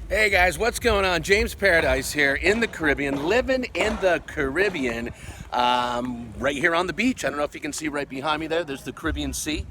Hey guys, what's going on? James Paradise here in the Caribbean, living in the Caribbean, right here on the beach. I don't know if you can see right behind me there. There's the Caribbean Sea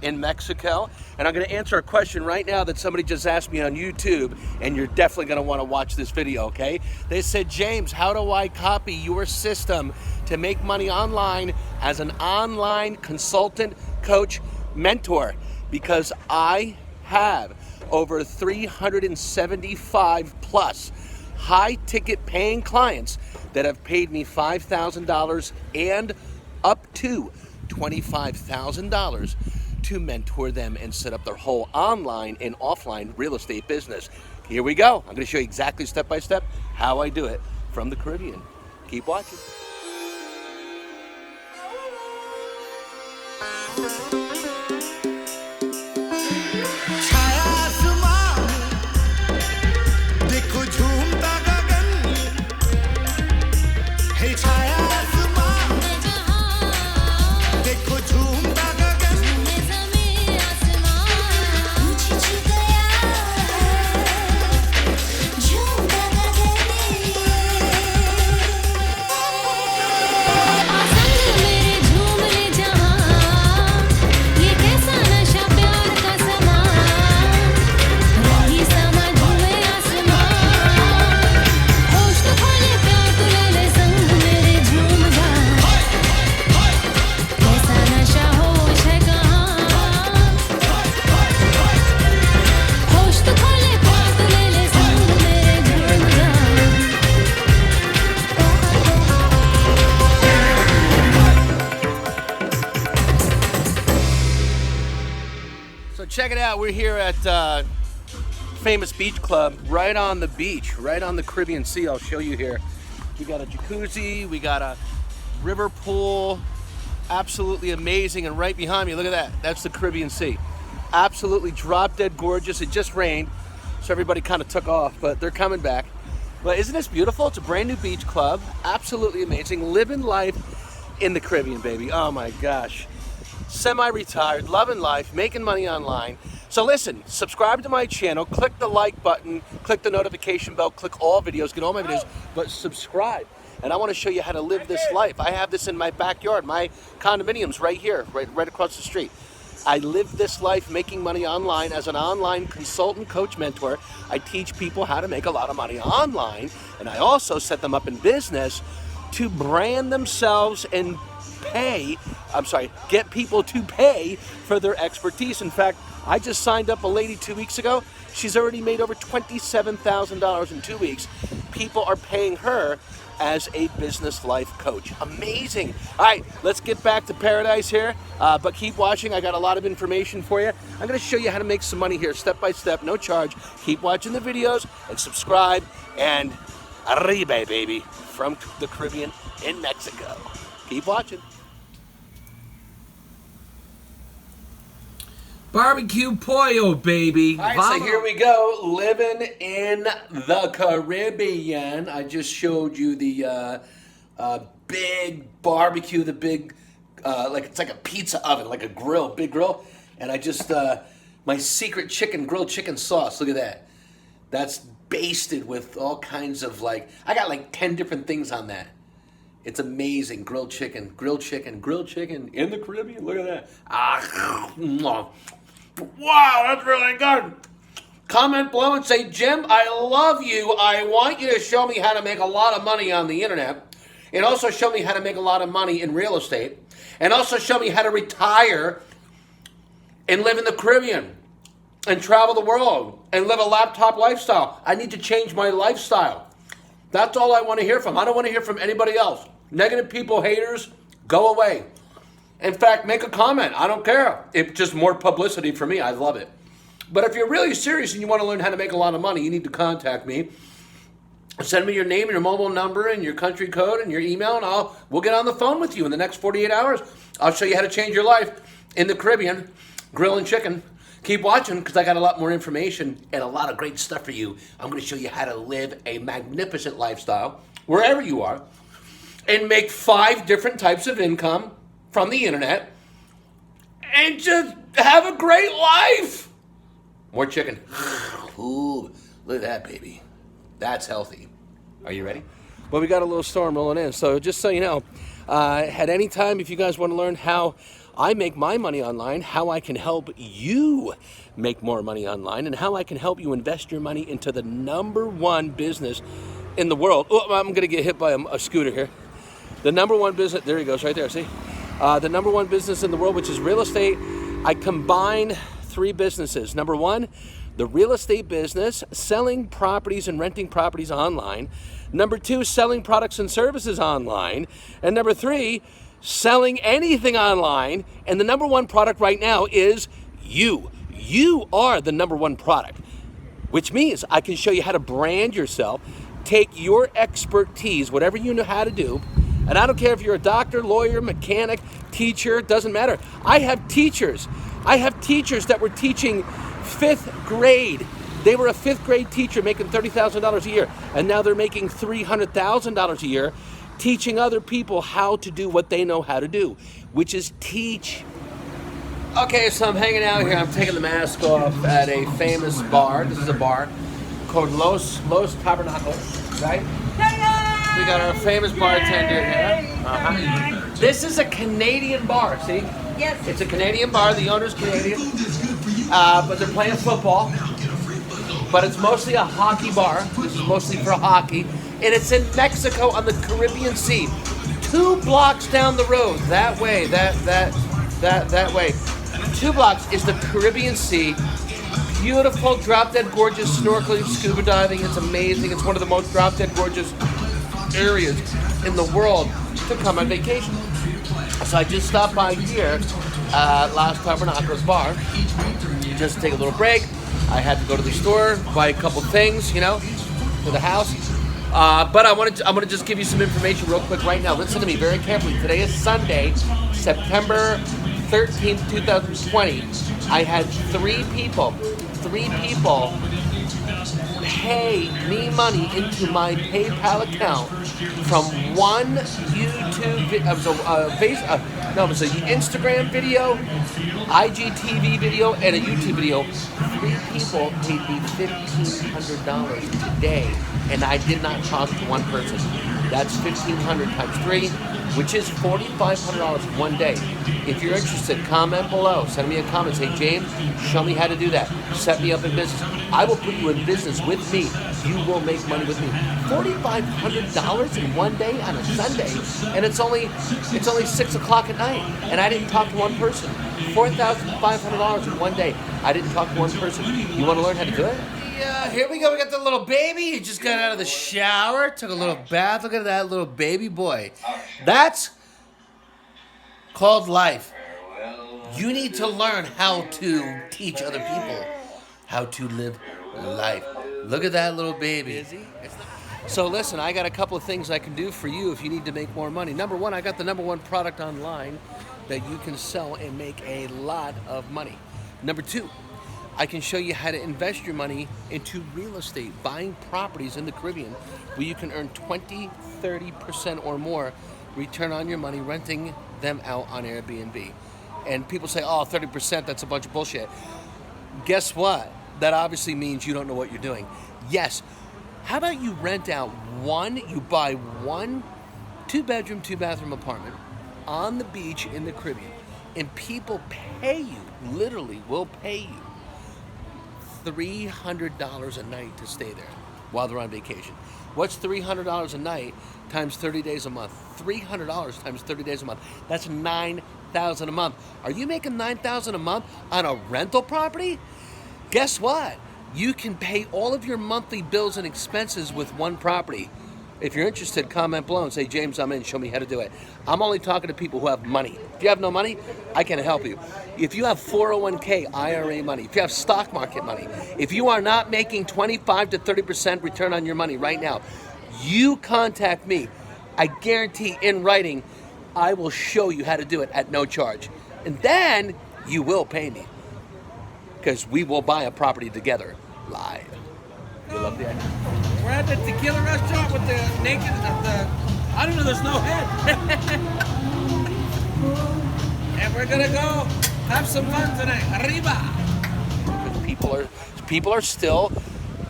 in Mexico. And I'm going to answer a question right now that somebody just asked me on YouTube, and you're definitely going to want to watch this video, okay? They said, James, how do I copy your system to make money online as an online consultant, coach, mentor? Because I have over 375 plus high ticket paying clients that have paid me $5,000 and up to $25,000 to mentor them and set up their whole online and offline real estate business. Here we go. I'm going to show you exactly step by step how I do it from the Caribbean. Keep watching. So check it out, we're here at Famous Beach Club, right on the beach, right on the Caribbean Sea. I'll show you here. We got a jacuzzi, we got a river pool, absolutely amazing. And right behind me, look at that, that's the Caribbean Sea. Absolutely drop dead gorgeous. It just rained, so everybody kind of took off, but they're coming back. But isn't this beautiful? It's a brand new beach club, absolutely amazing. Living life in the Caribbean, baby. Oh my gosh. Semi-retired, loving life, making money online. So listen, subscribe to my channel, click the like button, click the notification bell, click all videos, get all my videos, but subscribe. And I want to show you how to live this life. I have this in my backyard, my condominium's right here, right across the street. I live this life making money online as an online consultant, coach, mentor. I teach people how to make a lot of money online, and I also set them up in business to brand themselves and get people to pay for their expertise. In fact, I just signed up a lady 2 weeks ago. She's already made over $27,000 in 2 weeks. People are paying her as a business life coach. Amazing. All right, let's get back to paradise here, but keep watching. I got a lot of information for you. I'm going to show you how to make some money here, step by step, no charge. Keep watching the videos and subscribe, and arriba, baby, from the Caribbean in Mexico. Keep watching. Barbecue pollo, baby. All right, so here we go, living in the Caribbean. I just showed you the big barbecue, the big, it's like a pizza oven, like a grill, big grill. And I just, my secret grilled chicken sauce, look at that. That's basted with all kinds of I got like 10 different things on that. It's amazing, grilled chicken in the Caribbean, look at that. Wow, that's really good. Comment below and say, Jim, I love you. I want you to show me how to make a lot of money on the internet, and also show me how to make a lot of money in real estate, and also show me how to retire and live in the Caribbean and travel the world and live a laptop lifestyle. I need to change my lifestyle. That's all I want to hear from. I don't want to hear from anybody else. Negative people, haters, go away. In fact, make a comment. I don't care. It's just more publicity for me. I love it. But if you're really serious and you want to learn how to make a lot of money, you need to contact me. Send me your name and your mobile number and your country code and your email, and we'll get on the phone with you in the next 48 hours. I'll show you how to change your life in the Caribbean, grilling chicken. Keep watching, because I got a lot more information and a lot of great stuff for you. I'm going to show you how to live a magnificent lifestyle wherever you are and make 5 different types of income from the internet and just have a great life. More chicken. Ooh, Look at that, baby. That's healthy. Are you ready? Well, we got a little storm rolling in. So just so you know, at any time, if you guys want to learn how I make my money online, how I can help you make more money online, and how I can help you invest your money into the #1 business in the world. Oh, I'm going to get hit by a scooter here. The #1 business, there he goes, right there, see? The #1 business in the world, which is real estate. I combine 3 businesses. Number 1, the real estate business, selling properties and renting properties online. Number 2, selling products and services online. And number 3, selling anything online. And the #1 product right now is you. You are the #1 product, which means I can show you how to brand yourself, take your expertise, whatever you know how to do. And I don't care if you're a doctor, lawyer, mechanic, teacher, doesn't matter. I have teachers that were teaching 5th grade. They were a 5th grade teacher making $30,000 a year, and now they're making $300,000 a year teaching other people how to do what they know how to do, which is teach. Okay, so I'm hanging out here. I'm taking the mask off at a famous bar. This is a bar called Los Tabernacles, right? We got our famous bartender here. This is a Canadian bar, see? Yes. It's a Canadian bar. The owner's Canadian. But they're playing football. But it's mostly a hockey bar. This is mostly for hockey. And it's in Mexico on the Caribbean Sea. 2 blocks down the road. That way. That way. 2 blocks is the Caribbean Sea. Beautiful, drop-dead gorgeous snorkeling, scuba diving. It's amazing. It's one of the most drop-dead gorgeous areas in the world to come on vacation. So I just stopped by here, Los Tabernacles bar, just to take a little break. I had to go to the store, buy a couple things, for the house. But I'm gonna just give you some information real quick right now. Listen to me very carefully. Today is Sunday, September 13th, 2020. I had 3 people pay me money into my PayPal account from one YouTube, it was an Instagram video, IGTV video, and a YouTube video. 3 people paid me $1,500 today, and I did not talk to one person. That's 1,500 times 3, which is $4,500 in one day. If you're interested, comment below. Send me a comment. Say, James, show me how to do that. Set me up in business. I will put you in business with me. You will make money with me. $4,500 in one day on a Sunday, and it's only 6 o'clock at night, and I didn't talk to one person. $4,500 in one day. I didn't talk to one person. You want to learn how to do it? Yeah, here we go. We got the little baby. He just got out of the shower, took a little bath. Look at that little baby boy. That's called life. You need to learn how to teach other people how to live life. Look at that little baby. So listen, I got a couple of things I can do for you if you need to make more money. Number 1, I got the #1 product online that you can sell and make a lot of money. Number 2, I can show you how to invest your money into real estate, buying properties in the Caribbean where you can earn 20, 30% or more return on your money renting them out on Airbnb. And people say, oh, 30%, that's a bunch of bullshit. Guess what? That obviously means you don't know what you're doing. Yes. How about you rent out you buy one 2-bedroom, 2-bathroom apartment on the beach in the Caribbean, and people pay you, literally will pay you $300 a night to stay there while they're on vacation. What's $300 a night times 30 days a month? $300 times 30 days a month. That's $9,000 a month. Are you making $9,000 a month on a rental property? Guess what? You can pay all of your monthly bills and expenses with one property. If you're interested, comment below and say, James, I'm in. Show me how to do it. I'm only talking to people who have money. If you have no money, I can help you. If you have 401k, IRA money, if you have stock market money, if you are not making 25 to 30% return on your money right now, you contact me. I guarantee in writing, I will show you how to do it at no charge. And then you will pay me, because we will buy a property together live. You love the idea? We're at the tequila restaurant with the naked, I don't know, there's no head. And we're gonna go have some fun tonight. Arriba! People are still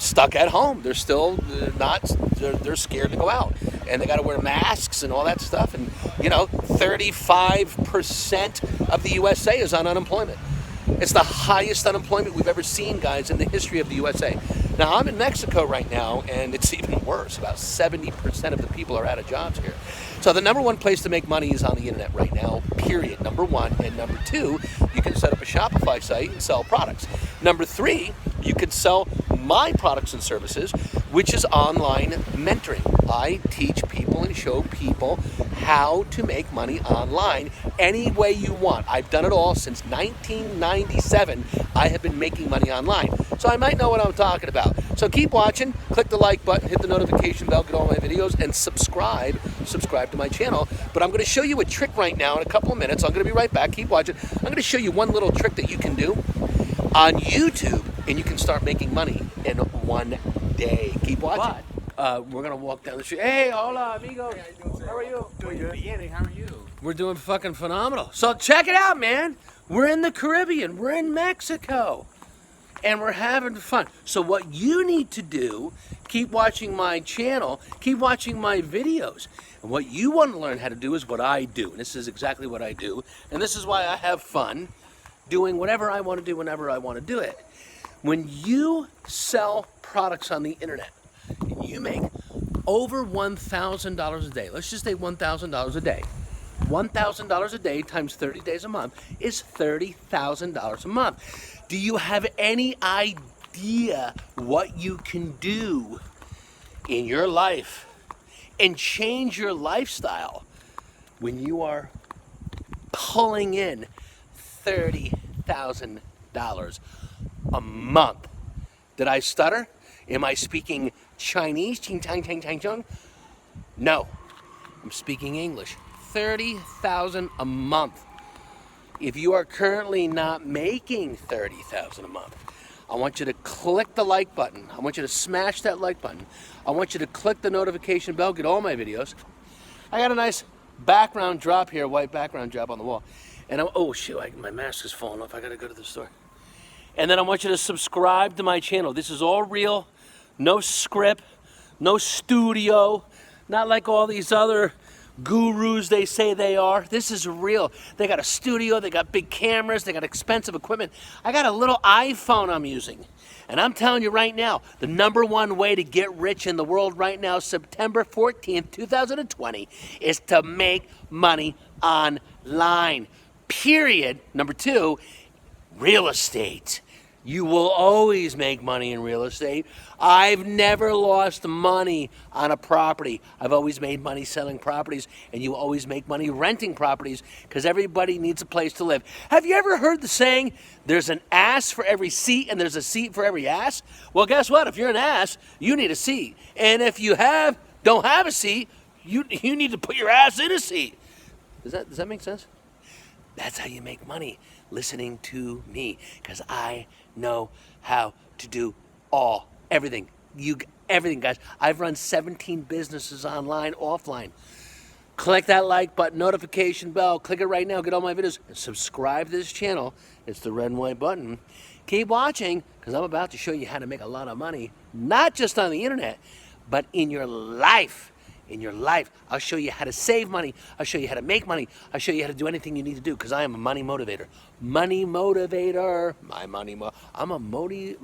stuck at home. They're still they're scared to go out. And they got to wear masks and all that stuff. And, 35% of the USA is on unemployment. It's the highest unemployment we've ever seen, guys, in the history of the USA. Now, I'm in Mexico right now, and it's even worse. About 70% of the people are out of jobs here. So the number one place to make money is on the internet right now, period. Number one. And number two, you can set up a Shopify site and sell products. Number three, you can sell my products and services, which is online mentoring. I teach people and show people how to make money online any way you want. I've done it all since 1997. I have been making money online. So I might know what I'm talking about. So keep watching, click the like button, hit the notification bell, get all my videos, and subscribe to my channel. But I'm going to show you a trick right now in a couple of minutes. I'm going to be right back. Keep watching. I'm going to show you one little trick that you can do on YouTube, and you can start making money in one day. Keep watching. We're going to walk down the street. Hey, hola, amigo. How are you? Doing good. How are you? We're doing fucking phenomenal. So check it out, man. We're in the Caribbean. We're in Mexico. And we're having fun. So what you need to do, keep watching my channel, keep watching my videos. And what you want to learn how to do is what I do. And this is exactly what I do. And this is why I have fun doing whatever I want to do whenever I want to do it. When you sell products on the internet, you make over $1,000 a day. Let's just say $1,000 a day. $1,000 a day times 30 days a month is $30,000 a month. Do you have any idea what you can do in your life and change your lifestyle when you are pulling in $30,000 a month? Did I stutter? Am I speaking Chinese? Ching chang chang chang chang? No, I'm speaking English. $30,000 a month. If you are currently not making $30,000 a month, I want you to click the like button. I want you to smash that like button. I want you to click the notification bell, get all my videos. I got a nice background drop here, white background drop on the wall. And oh shit, my mask is falling off. I gotta go to the store. And then I want you to subscribe to my channel. This is all real, no script, no studio, not like all these other gurus they say they are. This is real. They got a studio, they got big cameras, they got expensive equipment. I got a little iPhone I'm using. And I'm telling you right now, the number one way to get rich in the world right now, September 14th, 2020, is to make money online. Period. Number two, real estate. You will always make money in real estate. I've never lost money on a property. I've always made money selling properties, and you always make money renting properties because everybody needs a place to live. Have you ever heard the saying, there's an ass for every seat and there's a seat for every ass? Well, guess what? If you're an ass, you need a seat. And if you don't have a seat, you need to put your ass in a seat. Does that make sense? That's how you make money, listening to me, because I know how to do everything. Everything, guys. I've run 17 businesses online, offline. Click that like button, notification bell. Click it right now. Get all my videos. And subscribe to this channel. It's the red and white button. Keep watching, because I'm about to show you how to make a lot of money, not just on the internet, but in your life. In your life. I'll show you how to save money. I'll show you how to make money. I'll show you how to do anything you need to do, because I am a money motivator. Money motivator. I'm a money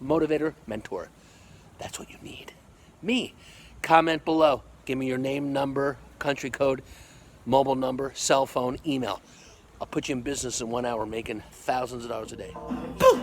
motivator mentor. That's what you need. Me. Comment below. Give me your name, number, country code, mobile number, cell phone, email. I'll put you in business in 1 hour making thousands of dollars a day. Boom!